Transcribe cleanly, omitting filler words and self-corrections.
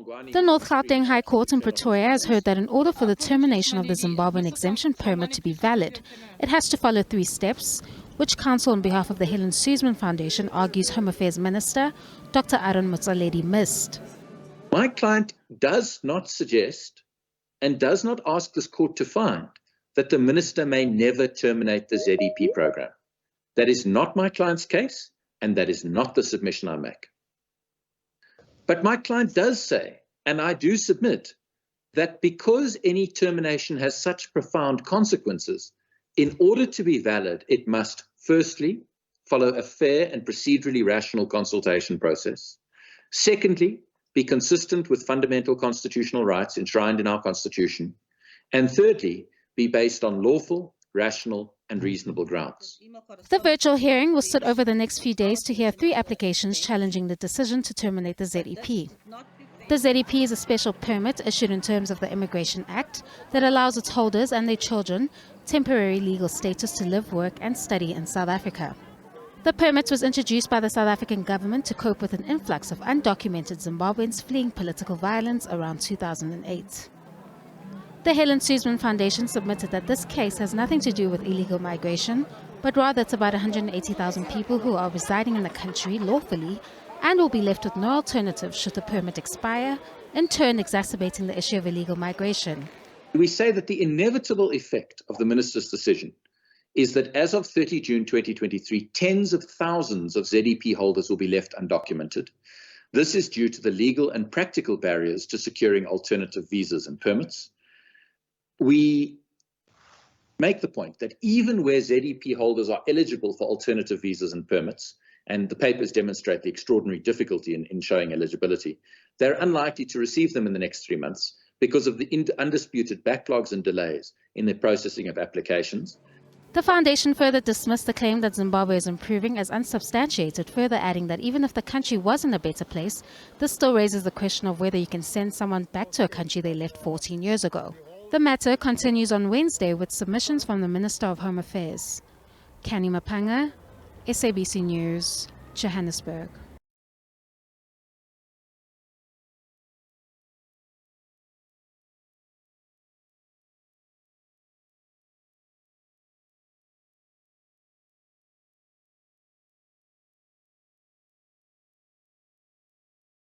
The North Gauteng High Court in Pretoria has heard that in order for the termination of the Zimbabwean Exemption Permit to be valid, it has to follow 3 steps, which counsel on behalf of the Helen Suzman Foundation argues Home Affairs Minister Dr. Aaron Motsoaledi missed. My client does not suggest and does not ask this court to find that the minister may never terminate the ZEP program. That is not my client's case, and that is not the submission I make. But my client does say, and I do submit, that because any termination has such profound consequences, in order to be valid, it must firstly follow a fair and procedurally rational consultation process. Secondly, be consistent with fundamental constitutional rights enshrined in our Constitution. And thirdly, be based on lawful, rational, and reasonable grounds. The virtual hearing will sit over the next few days to hear 3 applications challenging the decision to terminate the ZEP. The ZEP is a special permit issued in terms of the Immigration Act that allows its holders and their children temporary legal status to live, work, and study in South Africa. The permit was introduced by the South African government to cope with an influx of undocumented Zimbabweans fleeing political violence around 2008. The Helen Suzman Foundation submitted that this case has nothing to do with illegal migration, but rather it's about 180,000 people who are residing in the country lawfully and will be left with no alternative should the permit expire, in turn exacerbating the issue of illegal migration. We say that the inevitable effect of the minister's decision is that as of 30 June 2023, tens of thousands of ZEP holders will be left undocumented. This is due to the legal and practical barriers to securing alternative visas and permits. We make the point that even where ZEP holders are eligible for alternative visas and permits, and the papers demonstrate the extraordinary difficulty in showing eligibility, they're unlikely to receive them in the next 3 months because of the undisputed backlogs and delays in the processing of applications. The foundation further dismissed the claim that Zimbabwe is improving as unsubstantiated, further adding that even if the country was in a better place, this still raises the question of whether you can send someone back to a country they left 14 years ago. The matter continues on Wednesday with submissions from the Minister of Home Affairs. Canny, Maphanga, SABC News, Johannesburg.